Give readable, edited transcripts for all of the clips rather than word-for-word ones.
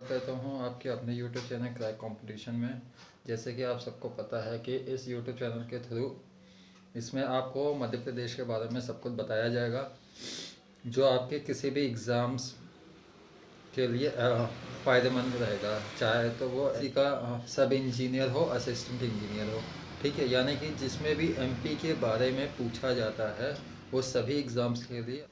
कहता हूँ आपके अपने YouTube चैनल क्रैक कंपटीशन में। जैसे कि आप सबको पता है कि इस YouTube चैनल के थ्रू इसमें आपको मध्य प्रदेश के बारे में सब कुछ बताया जाएगा, जो आपके किसी भी एग्ज़ाम्स के लिए फ़ायदेमंद रहेगा, चाहे तो वो किसी का सब इंजीनियर हो, असिस्टेंट इंजीनियर हो। ठीक है, यानी कि जिसमें भी MP के बारे में पूछा जाता है वो सभी एग्ज़ाम्स के लिए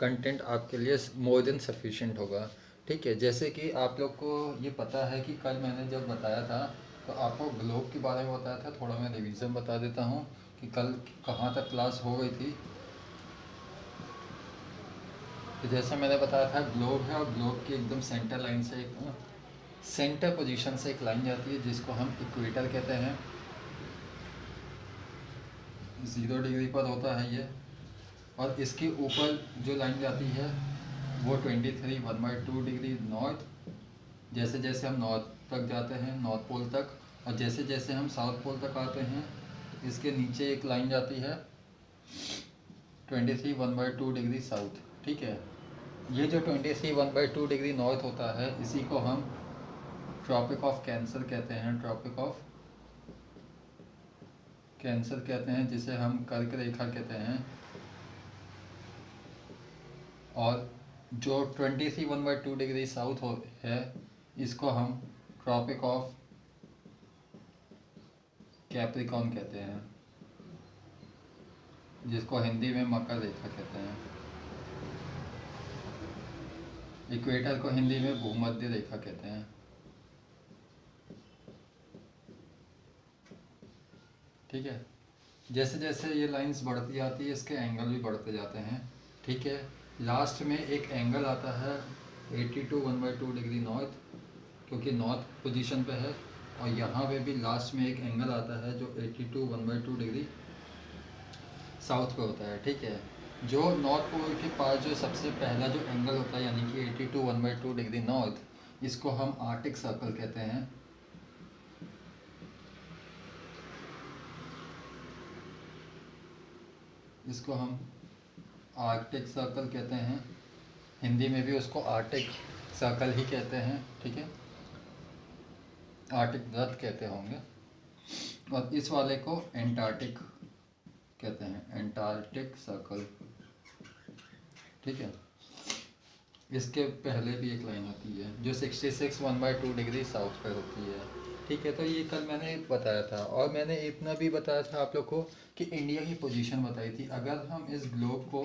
कंटेंट आपके लिए मोर देन सफिशिएंट होगा। ठीक है, जैसे कि आप लोग को ये पता है कि कल मैंने जब बताया था तो आपको ग्लोब के बारे में बताया था। थोड़ा मैं रिवीजन बता देता हूँ कि कल कहाँ तक क्लास हो गई थी। तो जैसे मैंने बताया था, ग्लोब है और ग्लोब की एकदम सेंटर लाइन से एक सेंटर पोजीशन से एक लाइन जाती है जिसको हम इक्वेटर कहते हैं। 0 डिग्री पर होता है ये, और इसके ऊपर जो लाइन जाती है वो 23 1/2 डिग्री नॉर्थ। जैसे जैसे हम नॉर्थ तक जाते हैं, नॉर्थ पोल तक, और जैसे जैसे हम साउथ पोल तक आते हैं, इसके नीचे एक लाइन जाती है 23 1/2 डिग्री साउथ। ठीक है, ये जो 23 1/2 डिग्री नॉर्थ होता है इसी को हम ट्रॉपिक ऑफ कैंसर कहते हैं। ट्रॉपिक ऑफ कैंसर कहते हैं, जिसे हम कर्क रेखा कहते हैं। और जो 23 1/2 डिग्री साउथ है इसको हम ट्रॉपिक ऑफ कैप्रिकॉर्न कहते हैं, जिसको हिंदी में मकर रेखा कहते हैं। इक्वेटर को हिंदी में भूमध्य रेखा कहते हैं। ठीक है, जैसे जैसे ये लाइंस बढ़ती जाती है इसके एंगल भी बढ़ते जाते हैं। ठीक है, लास्ट में एक एंगल आता है 82 1/2 डिग्री नॉर्थ, क्योंकि नॉर्थ पोजीशन पे है। और यहाँ पे भी लास्ट में एक एंगल आता है जो 82 1/2 डिग्री साउथ पे होता है। ठीक है, जो नॉर्थ पोल के पास जो सबसे पहला जो एंगल होता है यानी कि 82 1/2 डिग्री नॉर्थ, इसको हम आर्टिक सर्कल कहते हैं। इसको हम आर्कटिक सर्कल कहते हैं, हिंदी में भी उसको आर्टिक सर्कल ही कहते हैं। ठीक है, आर्टिक वृत्त कहते होंगे। और इस वाले को एंटार्क्टिक कहते हैं, एंटार्क्टिक सर्कल। ठीक है, इसके पहले भी एक लाइन होती है जो 66 1/2 डिग्री साउथ पर होती है। ठीक है, तो ये कल मैंने बताया था, और मैंने इतना भी बताया था आप लोग को कि इंडिया की पोजीशन बताई थी। अगर हम इस ग्लोब को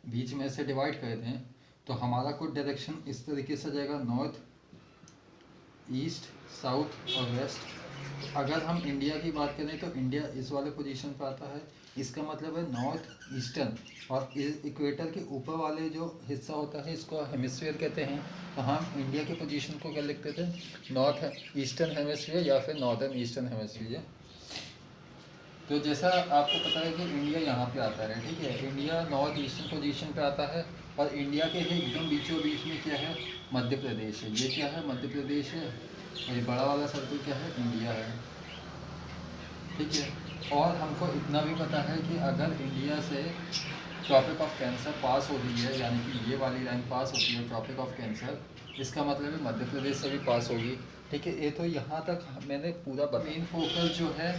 बीच में से डिवाइड कर दें तो हमारा कुछ डायरेक्शन इस तरीके से जाएगा, नॉर्थ, ईस्ट, साउथ और वेस्ट। अगर हम इंडिया की बात करें तो इंडिया इस वाले पोजीशन पर आता है, इसका मतलब है नॉर्थ ईस्टर्न। और इक्वेटर के ऊपर वाले जो हिस्सा होता है इसको हेमिस्फीयर कहते हैं। तो हम इंडिया की पोजीशन को क्या लिखते थे, नॉर्थ ईस्टर्न हेमिस्फीयर या फिर नॉर्दर्न ईस्टर्न हेमिस्फीयर। तो जैसा आपको पता है कि इंडिया यहाँ पे आता है। ठीक है, इंडिया नॉर्थ ईस्टर्न पोजीशन पे आता है, और इंडिया के ही एकदम बीचों बीच में क्या है, मध्य प्रदेश है। ये क्या है, मध्य प्रदेश है, और ये बड़ा वाला सर्कल क्या है, इंडिया है। ठीक है, और हमको इतना भी पता है कि अगर इंडिया से ट्रॉपिक ऑफ कैंसर पास हो रही है, यानी कि ये वाली लाइन पास होती है ट्रॉपिक ऑफ कैंसर, इसका मतलब है मध्य प्रदेश से भी पास होगी। ठीक है, ये तो यहाँ तक मैंने पूरा मेन फोकस जो है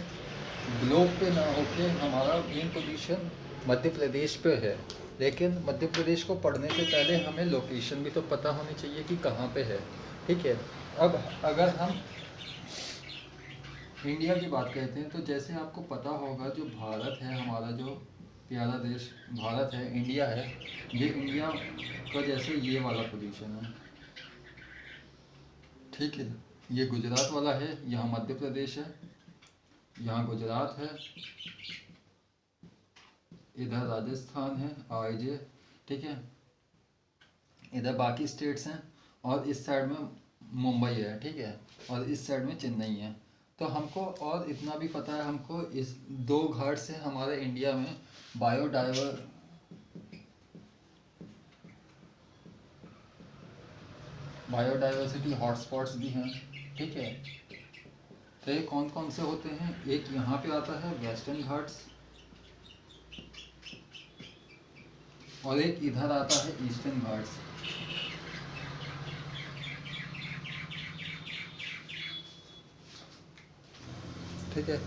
ग्लोब पे ना होके हमारा मेन पोजीशन मध्य प्रदेश पे है। लेकिन मध्य प्रदेश को पढ़ने से पहले हमें लोकेशन भी तो पता होनी चाहिए कि कहाँ पे है। ठीक है, अब अगर हम इंडिया की बात करते हैं तो जैसे आपको पता होगा, जो भारत है, हमारा जो प्यारा देश भारत है, इंडिया है, ये इंडिया का जैसे ये वाला पोजीशन है। ठीक है, ये गुजरात वाला है, यहाँ मध्य प्रदेश है, यहाँ गुजरात है, इधर राजस्थान है, आईजे। ठीक है, इधर बाकी स्टेट्स हैं, और इस साइड में मुंबई है। ठीक है, और इस साइड में चेन्नई है। तो हमको और इतना भी पता है, हमको इस दो घाट से हमारे इंडिया में बायोडाइवर्सिटी हॉटस्पॉट्स भी हैं। ठीक है, तो ये कौन कौन से होते हैं, एक यहाँ पे आता है वेस्टर्न घाट्स, और एक इधर आता है ईस्टर्न घाट्स। ठीक है।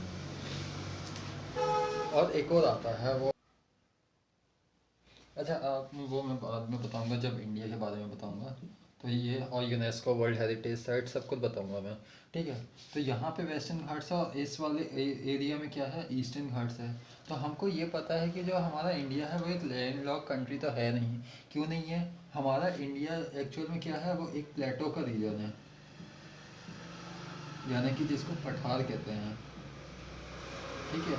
और एक और आता है वो, अच्छा आप वो मैं बाद में बताऊंगा जब इंडिया के बारे में बताऊंगा। तो ये और यूनेस्को वर्ल्ड हेरिटेज साइट सब कुछ बताऊंगा मैं, ठीक है। तो यहाँ पे वेस्टर्न घाट्स है और इस वाले एरिया में क्या है, ईस्टर्न घाट्स है। तो हमको ये पता है कि जो हमारा इंडिया है वो एक लैंड लॉक कंट्री तो है नहीं। क्यों नहीं है, हमारा इंडिया एक्चुअल में क्या है, वो एक प्लेटो का रीजन है, यानी कि जिसको पठार कहते हैं, ठीक है।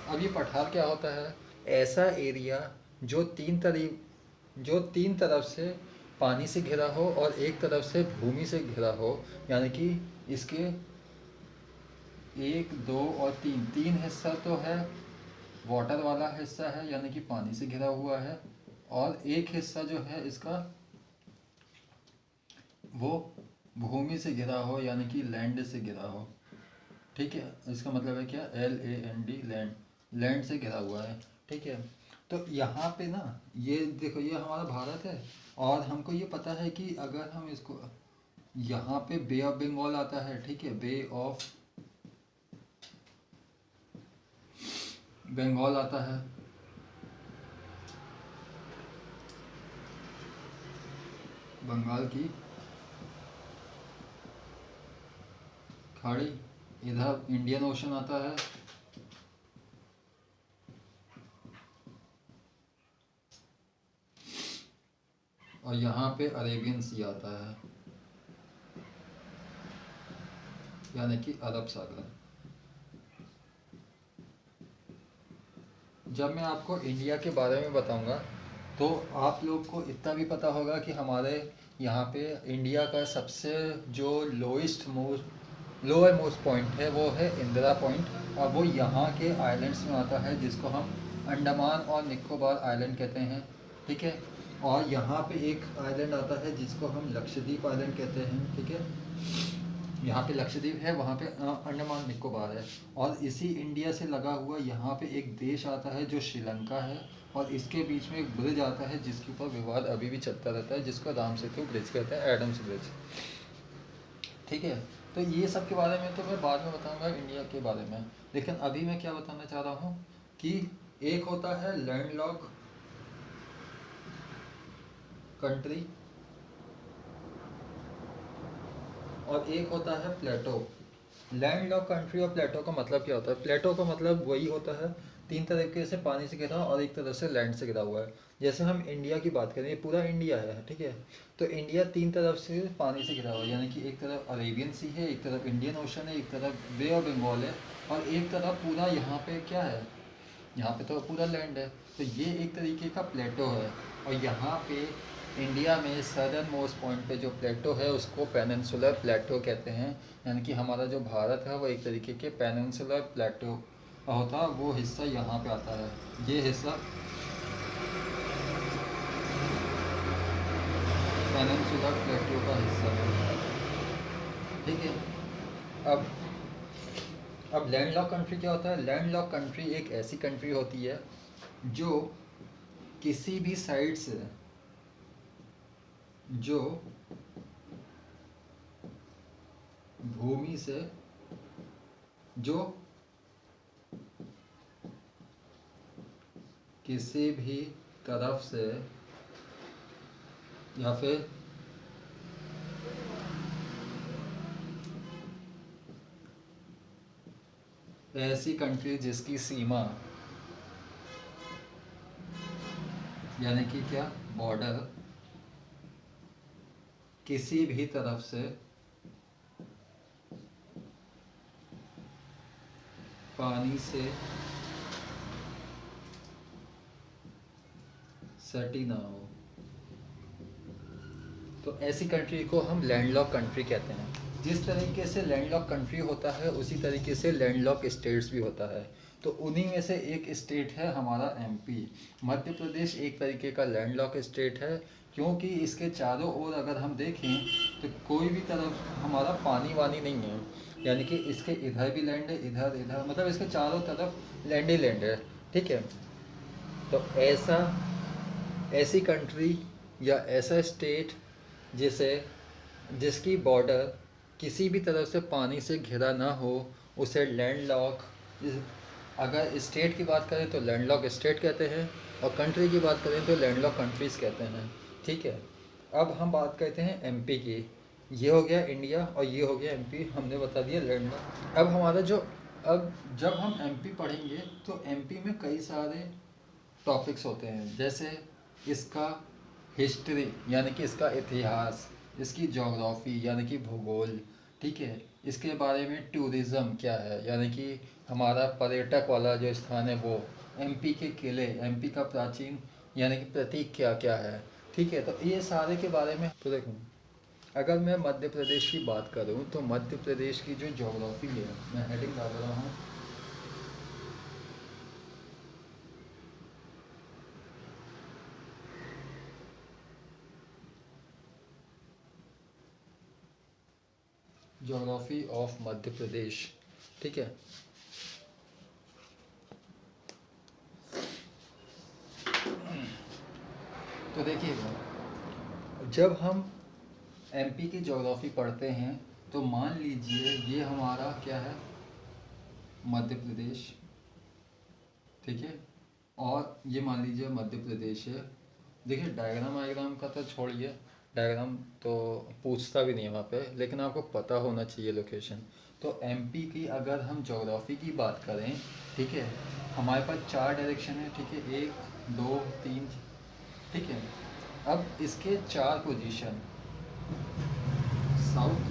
अब ये पठार क्या होता है, ऐसा एरिया जो तीन तरफ से पानी से घिरा हो और एक तरफ से भूमि से घिरा हो, यानी कि इसके एक दो और तीन, तीन हिस्सा तो है वाटर वाला हिस्सा है यानी कि पानी से घिरा हुआ है, और एक हिस्सा जो है इसका वो भूमि से घिरा हो यानी कि लैंड से घिरा हो, ठीक है। इसका मतलब है क्या, LAND, लैंड, लैंड से घिरा हुआ है, ठीक है। तो यहाँ पे ना ये देखो, ये हमारा भारत है और हमको ये पता है कि अगर हम इसको, यहाँ पे बे ऑफ बंगाल आता है, ठीक है, बे ऑफ बंगाल आता है, बंगाल की खाड़ी, इधर इंडियन ओशन आता है, और यहाँ पे अरेबियन सी आता है यानी कि अरब सागर। जब मैं आपको इंडिया के बारे में बताऊंगा तो आप लोग को इतना भी पता होगा कि हमारे यहाँ पे इंडिया का सबसे जो लोअर मोस्ट पॉइंट है वो है इंदिरा पॉइंट, और वो यहाँ के आइलैंड्स में आता है जिसको हम अंडमान और निकोबार आइलैंड कहते हैं, ठीक है। और यहाँ पे एक आइलैंड आता है जिसको हम लक्षद्वीप आइलैंड कहते हैं, ठीक है। यहाँ पे लक्षद्वीप है, वहाँ पे अंडमान निकोबार है, और इसी इंडिया से लगा हुआ यहाँ पे एक देश आता है जो श्रीलंका है, और इसके बीच में एक ब्रिज आता है जिसके ऊपर विवाद अभी भी चलता रहता है, जिसको राम सेतु ब्रिज कहते हैं, एडम्स ब्रिज, ठीक है। तो ये सब के बारे में तो मैं बाद में बताऊंगा इंडिया के बारे में, लेकिन अभी मैं क्या बताना चाह रहा हूँ कि एक होता है लैंडलॉक कंट्री और एक होता है प्लेटो। लैंडलॉक कंट्री और प्लेटो का मतलब क्या होता है, प्लेटो का मतलब वही होता है तीन तरीके से पानी से घिरा और एक तरफ से लैंड से घिरा हुआ है। जैसे हम इंडिया की बात करें, ये पूरा इंडिया है, ठीक है। तो इंडिया तीन तरफ से पानी से घिरा हुआ है, यानी कि एक तरफ अरेबियन सी है, एक तरफ इंडियन ओशन है, एक तरफ बे ऑफ बंगाल है, और एक तरफ पूरा यहाँ पे क्या है, यहाँ पे तो पूरा लैंड है। तो ये एक तरीके का प्लेटो है, और यहाँ पे इंडिया में सदर्न मोस्ट पॉइंट पे जो प्लेटो है उसको पेनिनसुलर प्लेटो कहते हैं, यानी कि हमारा जो भारत है वो एक तरीके के पेनिनसुलर प्लेटो होता है, वो हिस्सा यहाँ पे आता है, ये हिस्सा पेनिनसुलर प्लेटो का हिस्सा है, ठीक है। अब लैंडलॉक कंट्री क्या होता है, लैंडलॉक कंट्री एक ऐसी कंट्री होती है जो किसी भी साइड से जो भूमि से जो किसी भी तरफ से या फिर ऐसी कंट्री जिसकी सीमा यानी कि क्या, बॉर्डर किसी भी तरफ से पानी से सटी ना हो, तो ऐसी कंट्री को हम लैंडलॉक कंट्री कहते हैं। जिस तरीके से लैंडलॉक कंट्री होता है उसी तरीके से लैंडलॉक स्टेट्स भी होता है। तो उन्हीं में से एक स्टेट है हमारा MP। मध्य प्रदेश एक तरीके का लैंडलॉक स्टेट है, क्योंकि इसके चारों ओर अगर हम देखें तो कोई भी तरफ हमारा पानी वानी नहीं है, यानी कि इसके इधर भी लैंड है, इधर इधर, मतलब इसके चारों तरफ लैंड ही लैंड है, ठीक है। तो ऐसी कंट्री या ऐसा स्टेट जिसकी बॉर्डर किसी भी तरफ से पानी से घिरा ना हो, उसे लैंडलॉक, अगर स्टेट की बात करें तो लैंडलॉक स्टेट कहते हैं, और कंट्री की बात करें तो लैंडलॉक कंट्रीज़ कहते हैं। ठीक है, अब हम बात करते हैं एमपी की। ये हो गया इंडिया और ये हो गया एमपी, हमने बता दिया लैंडलॉक। अब हमारा जो, अब जब हम एमपी पढ़ेंगे तो एमपी में कई सारे टॉपिक्स होते हैं, जैसे इसका हिस्ट्री यानी कि इसका इतिहास, इसकी जोग्राफ़ी यानी कि भूगोल, ठीक है, इसके बारे में टूरिज़्म क्या है यानी कि हमारा पर्यटक वाला जो स्थान है वो, एमपी के किले, एमपी का प्राचीन यानी कि प्रतीक क्या क्या है, ठीक है, तो ये सारे के बारे में। तो देखो, अगर मैं मध्य प्रदेश की बात करूँ तो मध्य प्रदेश की जो जोग्राफ़ी है, मैं हेडिंग डाल रहा हूँ, जोग्राफ़ी ऑफ मध्य प्रदेश, ठीक है। तो देखिएगा, जब हम एमपी की ज्योग्राफी पढ़ते हैं तो मान लीजिए ये हमारा क्या है, मध्य प्रदेश, ठीक है, और ये मान लीजिए मध्य प्रदेश है। देखिए डायग्राम वायग्राम का तो छोड़िए, डायग्राम तो पूछता भी नहीं है वहाँ पे, लेकिन आपको पता होना चाहिए लोकेशन। तो एमपी की अगर हम ज्योग्राफी की बात करें, ठीक है, हमारे पास 4 डायरेक्शन है, ठीक है, 1 2 3, ठीक है। अब इसके 4 position, south,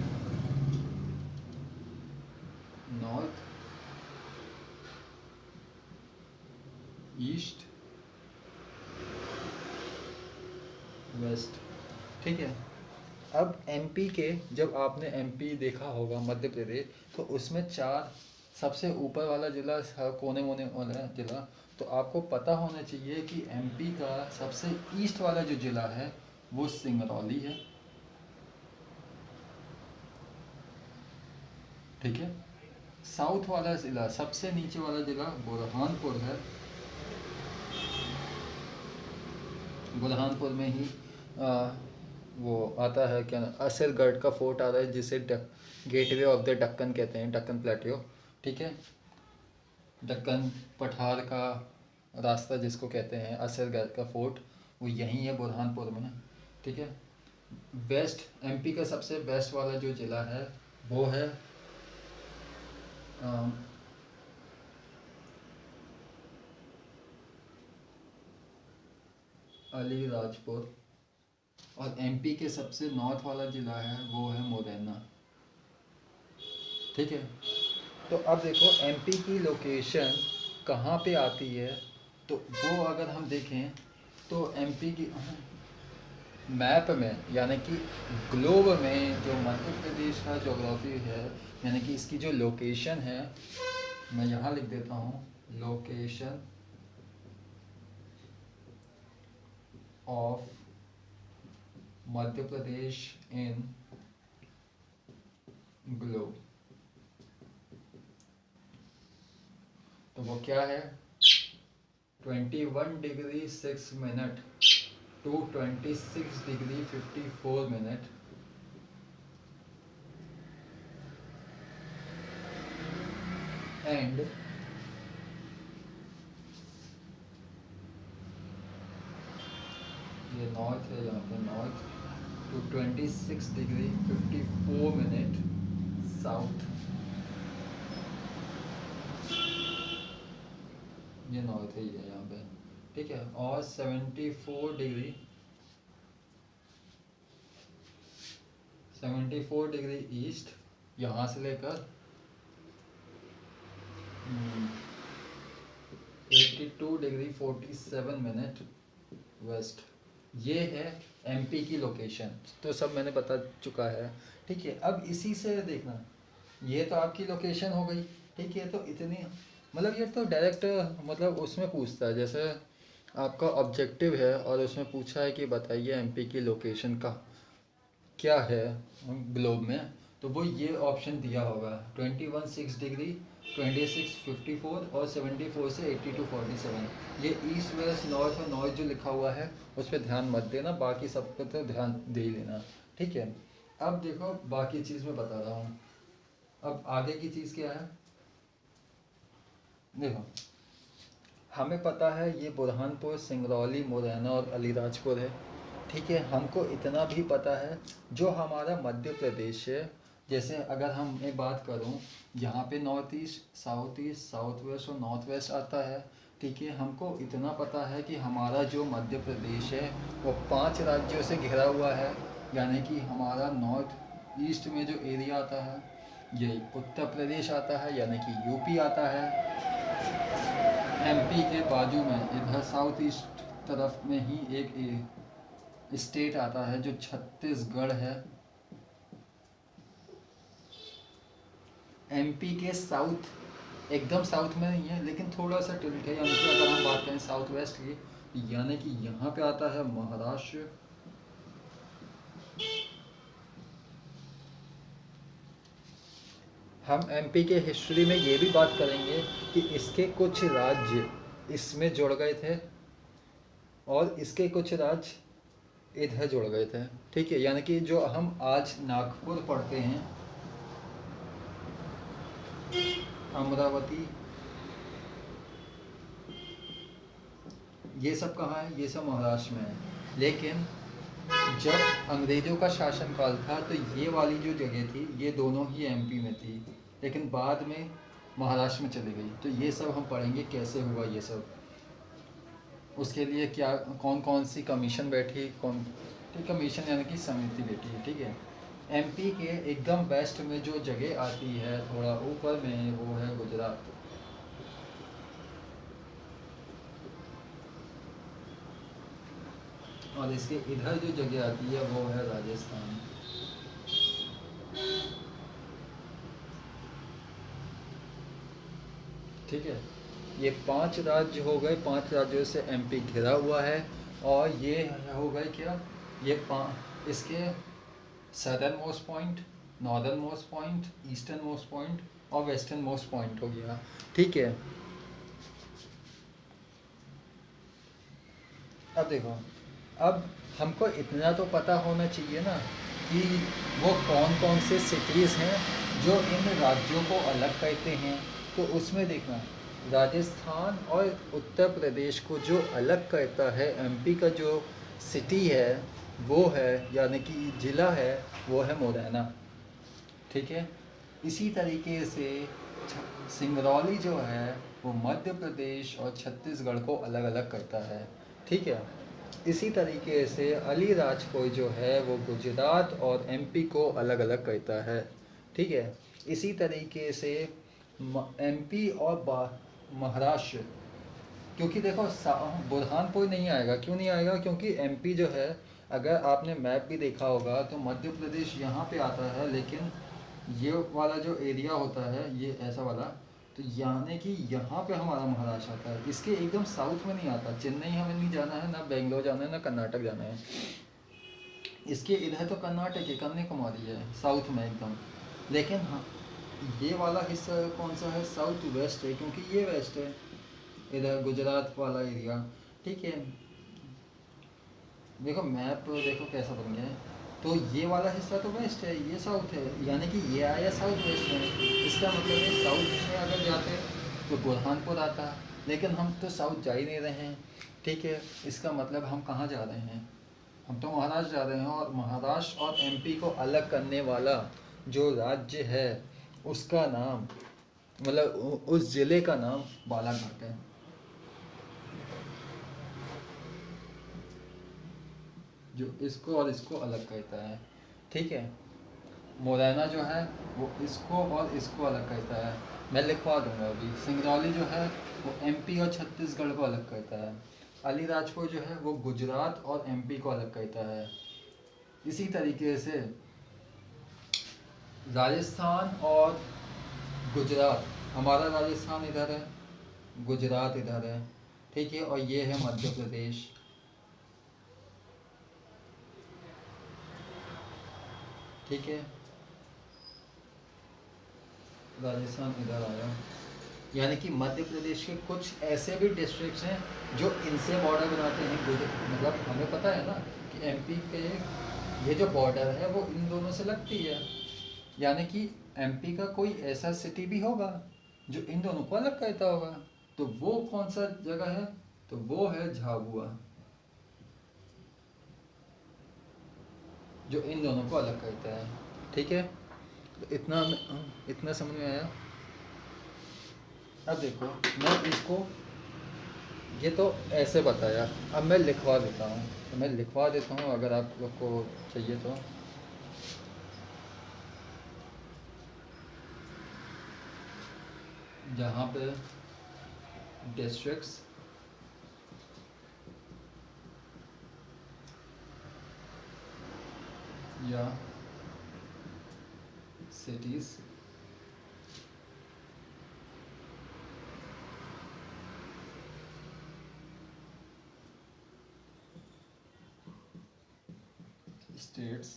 north, east, west, ठीक है। अब एमपी के, जब आपने एमपी देखा होगा मध्य प्रदेश, तो उसमें 4, सबसे ऊपर वाला जिला, कोने मोने वाला जिला, तो आपको पता होना चाहिए कि एमपी का सबसे ईस्ट वाला जो जिला है वो सिंगरौली है, ठीक है। साउथ वाला जिला, सबसे नीचे वाला जिला बुरहानपुर है, बुरहानपुर में ही वो आता है क्या ना, असरगढ़ का फोर्ट आता है, जिसे गेटवे ऑफ द डक्कन कहते हैं, डक्कन प्लेटियो, ठीक है। दक्कन पठार का रास्ता जिसको कहते हैं, असरगढ़ का फोर्ट, वो यहीं है बुरहानपुर में, ठीक है। वेस्ट, एमपी का सबसे वेस्ट वाला जो ज़िला है वो है अलीराजपुर, और एमपी के सबसे नॉर्थ वाला ज़िला है वो है मुरैना, ठीक है। तो अब देखो एमपी की लोकेशन कहाँ पे आती है, तो वो अगर हम देखें तो एमपी की मैप में यानी कि ग्लोब में जो मध्य प्रदेश का ज्योग्राफी है, यानी कि इसकी जो लोकेशन है, मैं यहाँ लिख देता हूँ, location of Madhya Pradesh in globe, तो वो क्या है, 21 degree 6 minute to 26 degree 54 minute, and ये नॉर्थ है, यहाँ पे north to 26 degree 54 minute south, ये नॉर्थ है ये यहाँ पे, ठीक है। और 74 डिग्री ईस्ट, यहाँ से लेकर 82 डिग्री 47 मिनट वेस्ट, ये है एमपी की लोकेशन। तो सब मैंने बता चुका है, ठीक है। अब इसी से देखना, ये तो आपकी लोकेशन हो गई, ठीक है। तो इतनी, मतलब ये तो डायरेक्ट, मतलब उसमें पूछता है, जैसे आपका ऑब्जेक्टिव है और उसमें पूछा है कि बताइए एमपी की लोकेशन का क्या है ग्लोब में, तो वो ये ऑप्शन दिया होगा, 21 डिग्री 26 54 और 74 से 82 47। ये ईस्ट वेस्ट नॉर्थ और नॉर्थ जो लिखा हुआ है उस पर ध्यान मत देना, बाकी सब पे तो ध्यान दे ही लेना, ठीक है। अब देखो बाकी चीज़ मैं बता रहा हूँ, अब आगे की चीज़ क्या है, देखो हमें पता है ये बुरहानपुर, सिंगरौली, मुरैना और अलीराजपुर है, ठीक है। हमको इतना भी पता है जो हमारा मध्य प्रदेश है, जैसे अगर हम मैं बात करूं यहाँ पे नॉर्थ ईस्ट, साउथ वेस्ट और नॉर्थ वेस्ट आता है, ठीक है। हमको इतना पता है कि हमारा जो मध्य प्रदेश है वो 5 राज्यों से घिरा हुआ है, यानी कि हमारा नॉर्थ ईस्ट में जो एरिया आता है ये उत्तर प्रदेश आता है, यानी कि यूपी आता है। एमपी के बाजू में इधर साउथ ईस्ट तरफ में ही एक स्टेट आता है जो छत्तीसगढ़ है। एमपी के साउथ, एकदम साउथ में नहीं है लेकिन थोड़ा सा टिल्ट है, यानी कि अगर हम बात करें साउथ वेस्ट की, यानी कि यहाँ पे आता है महाराष्ट्र। हम एमपी के हिस्ट्री में ये भी बात करेंगे कि इसके कुछ राज्य इसमें जुड़ गए थे और इसके कुछ राज्य इधर जुड़ गए थे, ठीक है। यानी कि जो हम आज नागपुर पढ़ते हैं, अमरावती, ये सब कहाँ है? ये सब महाराष्ट्र में है। लेकिन जब अंग्रेजों का शासनकाल था तो ये वाली जो जगह थी ये दोनों ही एमपी में थी, लेकिन बाद में महाराष्ट्र में चली गई। तो ये सब हम पढ़ेंगे कैसे हुआ ये सब, उसके लिए क्या कौन कौन सी कमीशन बैठी, कौन कमीशन यानी कि समिति बैठी है, ठीक है। एमपी के एकदम वेस्ट में जो जगह आती है थोड़ा ऊपर में वो है गुजरात, और इसके इधर जो जगह आती है वो है राजस्थान, ठीक है। ये 5 राज्य हो गए, 5 राज्यों से एमपी घिरा हुआ है। और ये हो गए क्या, ये इसके southern most point, northern most point, eastern most point और वेस्टर्न मोस्ट पॉइंट हो गया, ठीक है। अब देखो, अब हमको इतना तो पता होना चाहिए ना कि वो कौन कौन से सिटीज़ हैं जो इन राज्यों को अलग करते हैं। तो उसमें देखना, राजस्थान और उत्तर प्रदेश को जो अलग करता है एमपी का जो सिटी है वो है, यानी कि ज़िला है वो है मुरैना, ठीक है। इसी तरीके से सिंगरौली जो है वो मध्य प्रदेश और छत्तीसगढ़ को अलग अलग करता है, ठीक है। इसी तरीके से अलीराजपुर जो है वो गुजरात और एमपी को अलग अलग करता है, ठीक है। इसी तरीके से एमपी और महाराष्ट्र, क्योंकि देखो बुरहानपुर नहीं आएगा, क्यों नहीं आएगा, क्योंकि एमपी जो है, अगर आपने मैप भी देखा होगा तो मध्य प्रदेश यहाँ पे आता है, लेकिन ये वाला जो एरिया होता है ये ऐसा वाला, तो यानी कि यहाँ पे हमारा महाराष्ट्र आता है। इसके एकदम साउथ में नहीं आता, चेन्नई हमें नहीं जाना है, ना बेंगलोर जाना है, ना कर्नाटक जाना है। इसके इधर तो कर्नाटक है, कन्याकुमारी है साउथ में एकदम, लेकिन हाँ ये वाला हिस्सा कौन सा है, साउथ वेस्ट है, क्योंकि ये वेस्ट है, इधर गुजरात वाला एरिया, ठीक है। देखो मैप देखो कैसा बन गया है, तो ये वाला हिस्सा तो वेस्ट है, ये साउथ है, यानी कि ये आया साउथ वेस्ट में। इसका मतलब है साउथ में अगर जाते तो बुरहानपुर आता, लेकिन हम तो साउथ जा ही नहीं रहे हैं, ठीक है। इसका मतलब हम कहाँ जा रहे हैं, हम तो महाराष्ट्र जा रहे हैं, और महाराष्ट्र और एमपी को अलग करने वाला जो राज्य है उसका नाम, मतलब उस ज़िले का नाम बालाघाट है, जो इसको और इसको अलग करता है, ठीक है। मुरैना जो है वो इसको और इसको अलग करता है, मैं लिखवा दूंगा अभी। सिंगरौली जो है वो एमपी और छत्तीसगढ़ को अलग करता है। अलीराजपुर जो है वो गुजरात और एमपी को अलग करता है। इसी तरीके से राजस्थान और गुजरात, हमारा राजस्थान इधर है, गुजरात इधर है, ठीक है, और ये है मध्य प्रदेश, ठीक है। राजस्थान इधर आया, यानी कि मध्य प्रदेश के कुछ ऐसे भी डिस्ट्रिक्ट्स हैं जो इनसे बॉर्डर बनाते हैं, मतलब हमें पता है ना कि एमपी के ये जो बॉर्डर है वो इन दोनों से लगती है, यानी कि एमपी का कोई ऐसा सिटी भी होगा जो इन दोनों को अलग करता होगा। तो वो कौन सा जगह है? तो वो है झाबुआ, जो इन दोनों को अलग करता है। ठीक है, तो इतना समझ में आया। अब देखो, मैं इसको, ये तो ऐसे बताया, अब मैं लिखवा देता हूँ। तो मैं लिखवा देता हूँ अगर आप लोग को चाहिए तो। जहाँ पे डिस्ट्रिक्ट्स या सिटीज़ स्टेट्स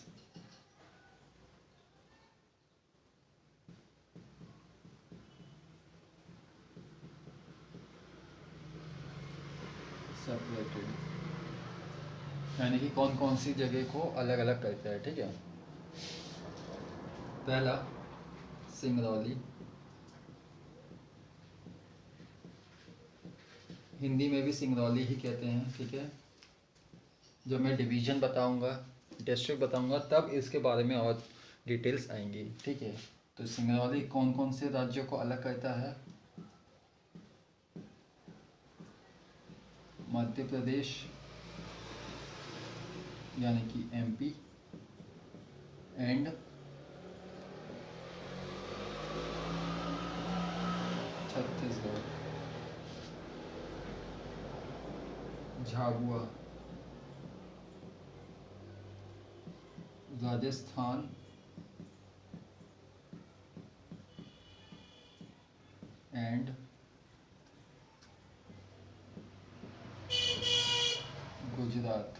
सेपरेटेड, यानी कि कौन कौन सी जगह को अलग अलग करता है। ठीक है, पहला सिंगरौली, हिंदी में भी सिंगरौली ही कहते हैं। ठीक है, जब मैं डिवीज़न बताऊंगा, डिस्ट्रिक्ट बताऊंगा, तब इसके बारे में और डिटेल्स आएंगी। ठीक है, तो सिंगरौली कौन कौन से राज्यों को अलग करता है? मध्य प्रदेश यानी कि MP and Chhattisgarh. Jhabua Rajasthan and Gujarat.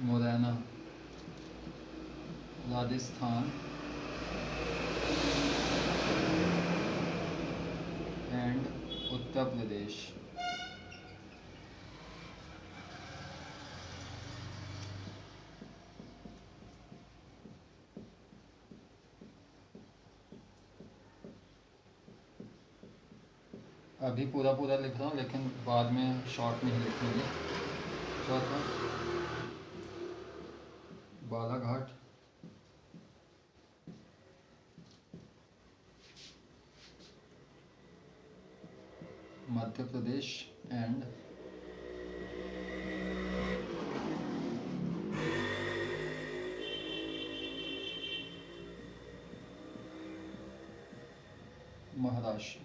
Morena Rajasthan and Uttar Pradesh. अभी पूरा पूरा लिख रहा हूँ, लेकिन बाद में शॉर्ट में ही लिखेंगे। चौथा बालाघाट मध्य प्रदेश एंड महाराष्ट्र।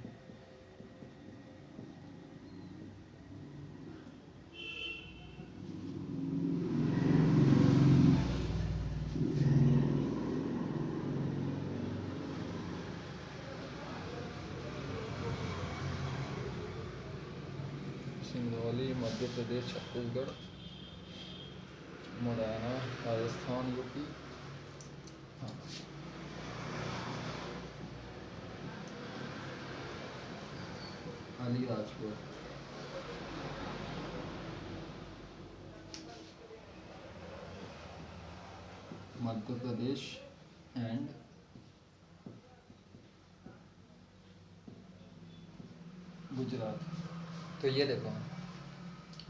सिंगरौली मध्य प्रदेश छत्तीसगढ़, मुरैना राजस्थान यूपी, हाँ, अलीराजपुर मध्य प्रदेश एंड गुजरात। तो ये देखो,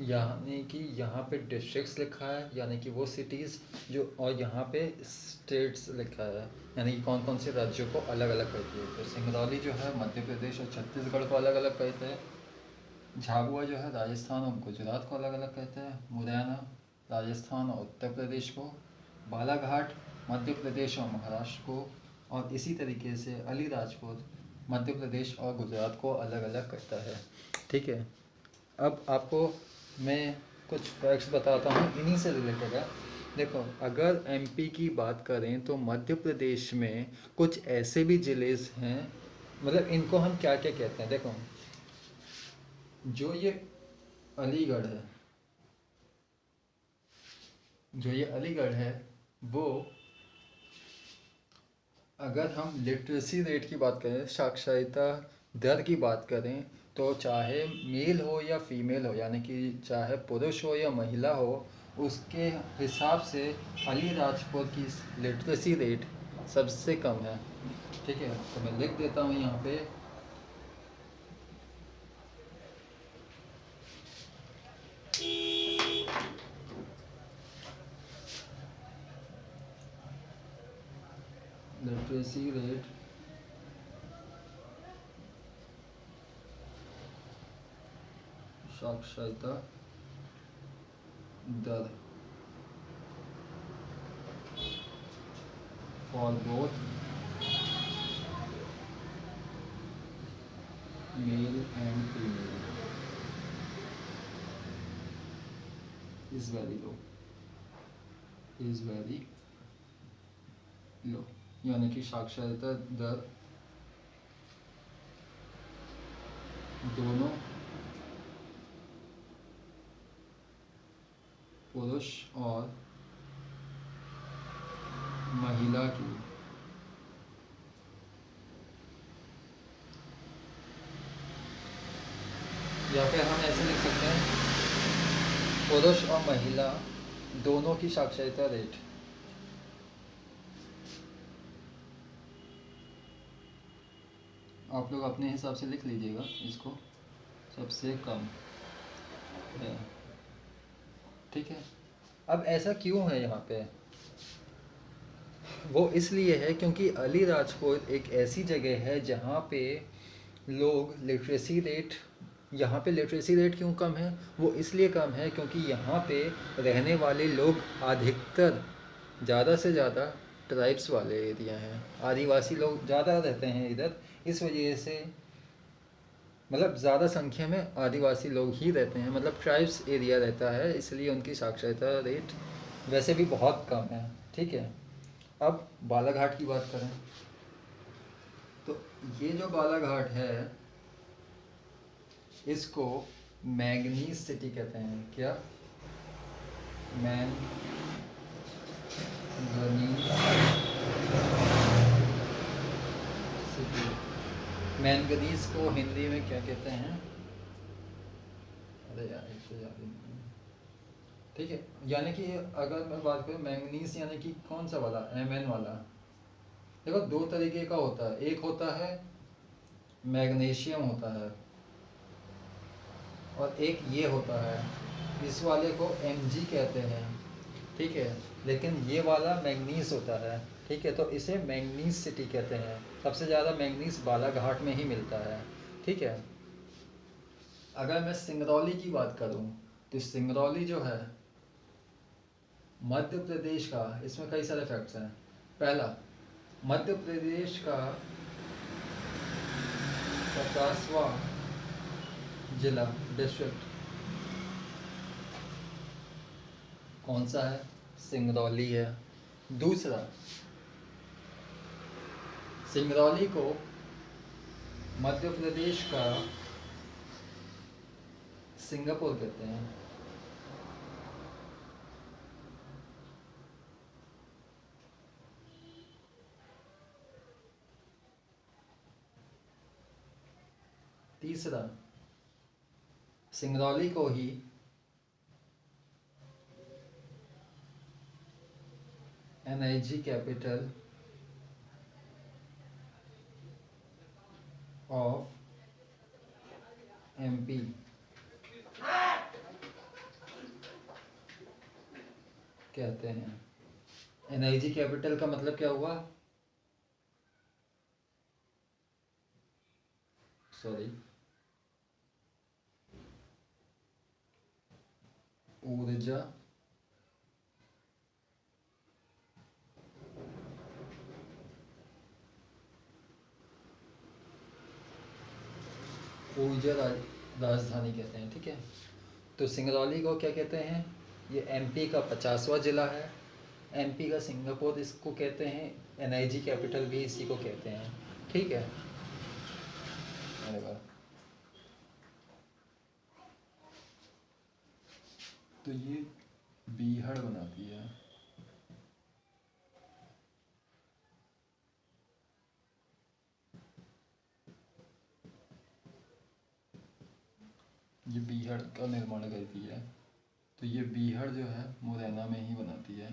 यानी कि यहाँ पे डिस्ट्रिक्ट्स लिखा है, यानी कि वो सिटीज़ जो, और यहाँ पे स्टेट्स लिखा है, यानी कि कौन कौन से राज्यों को अलग अलग करती है। तो सिंगरौली जो है मध्य प्रदेश और छत्तीसगढ़ को अलग अलग करते हैं। झाबुआ जो है राजस्थान और गुजरात को अलग अलग कहते हैं। मुरैना राजस्थान और उत्तर प्रदेश को। बालाघाट मध्य प्रदेश और महाराष्ट्र को। और इसी तरीके से अलीराजपुर मध्य प्रदेश और गुजरात को अलग अलग करता है। ठीक है, अब आपको मैं कुछ फैक्ट्स बताता हूँ इन्हीं से रिलेटेड है। देखो, अगर एमपी की बात करें तो मध्य प्रदेश में कुछ ऐसे भी ज़िले हैं, मतलब इनको हम क्या क्या कहते हैं। देखो, जो ये अलीगढ़ है, जो ये अलीगढ़ है, वो, अगर हम लिटरेसी रेट की बात करें, साक्षरता दर की बात करें, तो चाहे मेल हो या फीमेल हो, यानी कि चाहे पुरुष हो या महिला हो, उसके हिसाब से अली राजपुर की लिटरेसी रेट सबसे कम है। ठीक है, तो मैं लिख देता हूँ यहाँ पे लिटरेसी रेट साक्षरता दर for both male and female is very low, is very low, यानी कि साक्षरता दर दोनों पुरुष और महिला की या फिर हम ऐसे लिख सकते हैं पुरुष और महिला दोनों की साक्षरता रेट आप लोग अपने हिसाब से लिख लीजिएगा इसको, सबसे कम है। ठीक है, अब ऐसा क्यों है यहाँ पे? वो इसलिए है क्योंकि अलीराजपुर एक ऐसी जगह है जहाँ पे लोग लिटरेसी रेट, यहाँ पे लिटरेसी रेट क्यों कम है? वो इसलिए कम है क्योंकि यहाँ पे रहने वाले लोग अधिकतर ज़्यादा से ज़्यादा ट्राइब्स वाले एरिया हैं, आदिवासी लोग ज़्यादा रहते हैं इधर, इस वजह से मतलब ज़्यादा संख्या में आदिवासी लोग ही रहते हैं, मतलब ट्राइब्स एरिया रहता है, इसलिए उनकी साक्षरता रेट वैसे भी बहुत कम है। ठीक है, अब बालाघाट की बात करें तो ये जो बालाघाट है इसको मैंगनीज सिटी कहते हैं। क्या? Manganese city. मैंगनीज को हिंदी में क्या कहते हैं? अरे यार इसको याद ही नहीं। ठीक है, यानी कि अगर मैं बात करूँ मैंगनीज यानी कि कौन सा वाला, एम वाला। देखो दो तरीके का होता है, एक होता है मैग्नीशियम होता है और एक ये होता है, इस वाले को Mg कहते हैं। ठीक है, लेकिन ये वाला मैंगनीज होता है। ठीक है, तो इसे मैंगनीज सिटी कहते हैं। सबसे ज़्यादा मैंगनीज बालाघाट में ही मिलता है। ठीक है, अगर मैं सिंगरौली की बात करूं तो सिंगरौली जो है मध्य प्रदेश का, इसमें कई सारे फैक्ट्स हैं। पहला, मध्य प्रदेश का 50वां जिला डिस्ट्रिक्ट कौन सा है? सिंगरौली है। दूसरा, सिंगरौली को मध्य प्रदेश का सिंगापुर कहते हैं। तीसरा, सिंगरौली को ही एनआईजी कैपिटल ऑफ एमपी कहते हैं। एनआईजी कैपिटल का मतलब क्या हुआ? सॉरी, ऊर्जा ऊर्जा राजधानी कहते हैं। ठीक है, तो सिंगरौली को क्या कहते हैं? ये एमपी का 50वां जिला है। एमपी का सिंगापुर इसको कहते हैं, एनआईजी कैपिटल भी इसी को कहते हैं। ठीक है, अरे वाह। तो ये बीहड़ बनाती है। बीहड़ का निर्माण करती है। तो ये बीहड़ जो है मुरैना में ही बनाती है।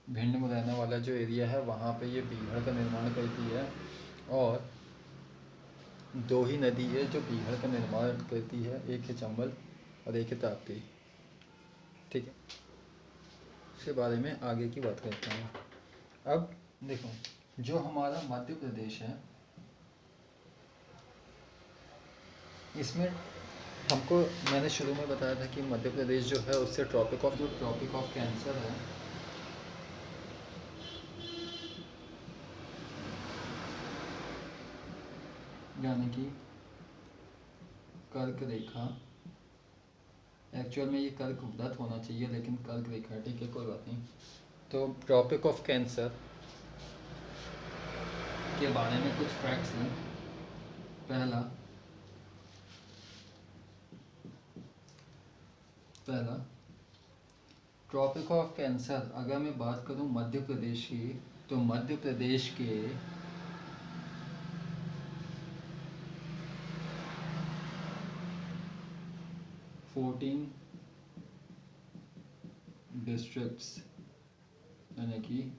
भिंड मुरैना वाला जो एरिया है वहाँ पे ये बीहड़ का निर्माण करती है। और दो ही नदी है जो बीहड़ का निर्माण करती है, एक है चंबल और एक है ताप्ती। ठीक है, इसके बारे में आगे की बात करते हैं। अब देखो, जो हमारा मध्य प्रदेश है इसमें हमको, मैंने शुरू में बताया था कि मध्य प्रदेश जो है उससे ट्रॉपिक ऑफ कैंसर है, यानी कि कर्क रेखा, एक्चुअल में ये कर्क व्रत होना चाहिए लेकिन कर्क रेखा है, ठीक है, कोई बात नहीं। तो ट्रॉपिक ऑफ कैंसर के बारे में कुछ फैक्ट्स हैं। पहला ट्रॉपिक ऑफ कैंसर, अगर मैं बात करूं मध्य प्रदेश की, तो मध्य प्रदेश के 14 डिस्ट्रिक्ट्स, यानी कि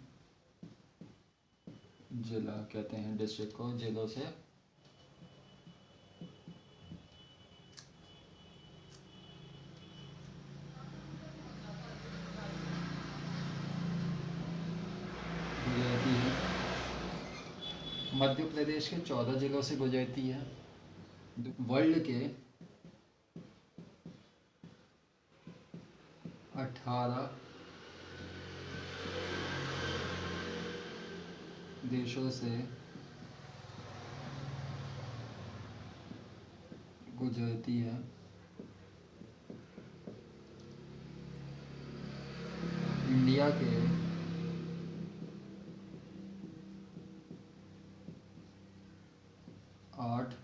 जिला कहते हैं डिस्ट्रिक्ट को, जिलों से गुजरती है। मध्य प्रदेश के 14 जिलों से गुजरती है। वर्ल्ड के 18 देशों से गुजरती है। इंडिया के 8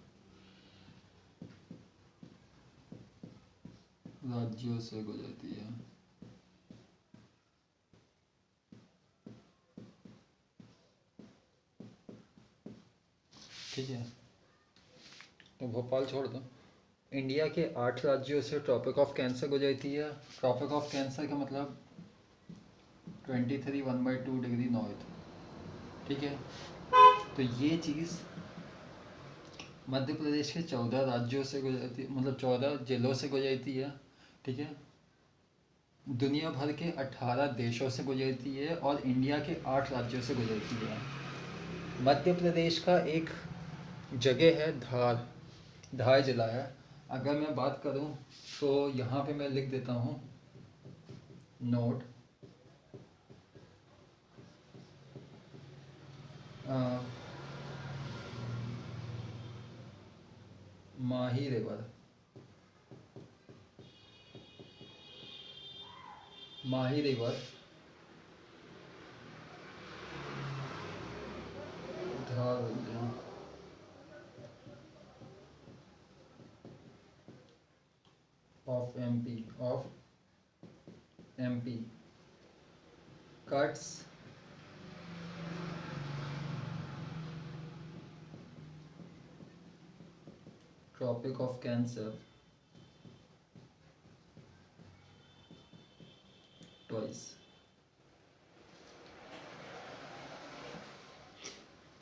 राज्यों से गुजरती है। ठीक है, तो भोपाल छोड़ दो। इंडिया के 8 राज्यों से ट्रॉपिक ऑफ कैंसर गुजरती है। ट्रॉपिक ऑफ कैंसर का मतलब 23 1/2 डिग्री नॉर्थ। ठीक है, तो ये चीज़ मध्य प्रदेश के 14 राज्यों से गुजरती, मतलब 14 जिलों से गुजरती है। ठीक है, दुनिया भर के 18 देशों से गुजरती है और इंडिया के 8 राज्यों से गुजरती है। मध्य प्रदेश का एक जगह है धार, धार जिला है। अगर मैं बात करूं तो यहाँ पे मैं लिख देता हूँ note, Mahi river, Mahi river Dhar of MP cuts Tropic of Cancer twice।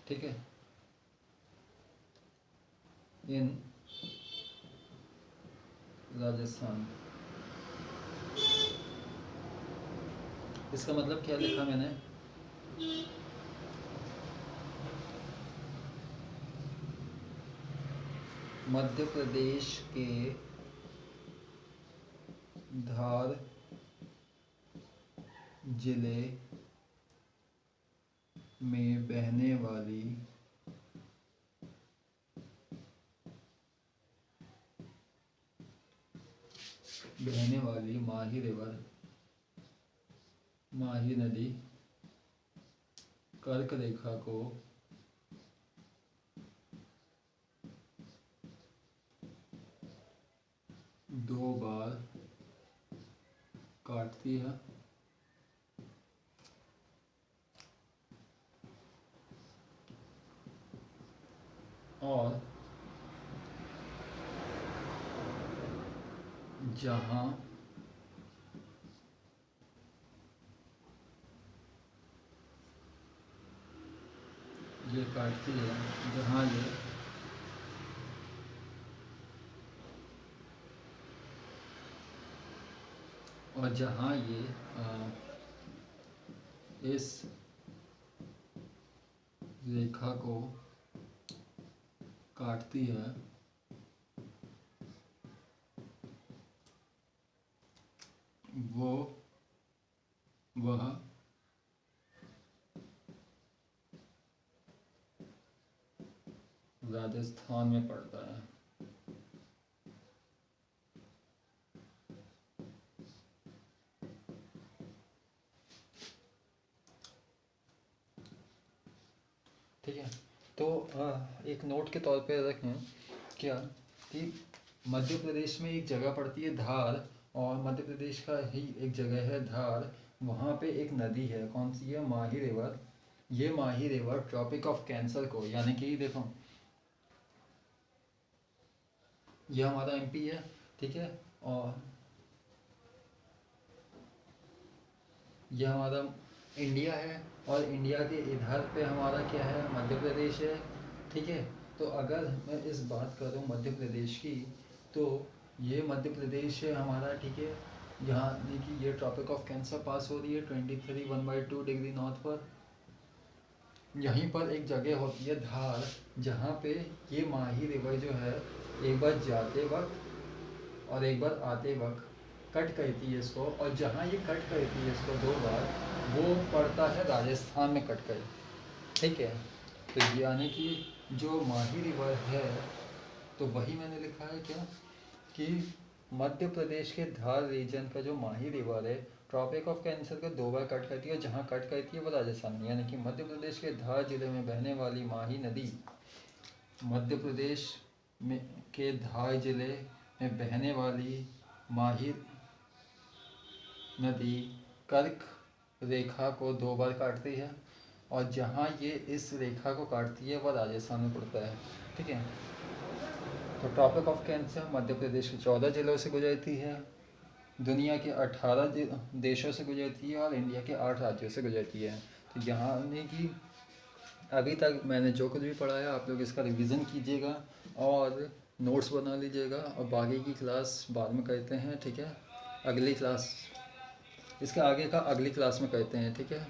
ठीक है, इन राजस्थान। इसका मतलब क्या लिखा मैंने, मध्य प्रदेश के धार जिले में बहने वाली माही रिवर, माही नदी कर्क रेखा को दो बार काटती है और जहाँ ये काटती है, जहाँ ये और जहाँ ये इस रेखा को काटती है वह राजस्थान में पड़ता है। ठीक है, तो एक नोट के तौर पे रखें क्या कि मध्य प्रदेश में एक जगह पड़ती है धार, और मध्य प्रदेश का ही एक जगह है धार, वहाँ पे एक नदी है, कौन सी है, माही रिवर। ये माही रिवर ट्रॉपिक ऑफ कैंसर को, यानी कि देखो ये हमारा एमपी है, ठीक है, और ये हमारा इंडिया है, और इंडिया के इधर पे हमारा क्या है, मध्य प्रदेश है। ठीक है, तो अगर मैं इस बात करूँ मध्य प्रदेश की, तो ये मध्य प्रदेश है हमारा, ठीक है। यहाँ देखिए ये ट्रॉपिक ऑफ कैंसर पास हो रही है 23 1/2 डिग्री नॉर्थ पर। यहीं पर एक जगह होती है धार, जहाँ पे ये माही रिवर जो है एक बार जाते वक्त और एक बार आते वक्त कट करती है इसको, और जहाँ ये कट करती है इसको 2 बार, वो पड़ता है राजस्थान में कट कर। ठीक है, तो यानी कि जो माही रिवर है, तो वही मैंने लिखा है क्या कि मध्य प्रदेश के धार रीजन का जो माही रिवर है ट्रॉपिक ऑफ कैंसर को 2 बार कट करती है, और जहाँ कट करती है वो राजस्थान में, यानी कि मध्य प्रदेश के धार जिले में बहने वाली माही नदी, मध्य प्रदेश में के धार जिले में बहने वाली माही नदी कर्क रेखा को 2 बार काटती है, और जहाँ ये इस रेखा को काटती है वह राजस्थान में पड़ता है। ठीक है, तो tropic of cancer Madhya Pradesh के 14 जिलों से गुजरती है, दुनिया के 18 देशों से गुजरती है, और इंडिया के 8 राज्यों से गुजरती है। तो यहाँ ने कि अभी तक मैंने जो कुछ भी पढ़ा है आप लोग इसका रिवीजन कीजिएगा और नोट्स बना लीजिएगा, और बाकी की क्लास बाद में करते हैं। ठीक है, अगली क्लास इसके आगे का अगली क्लास में करते हैं। ठीक है।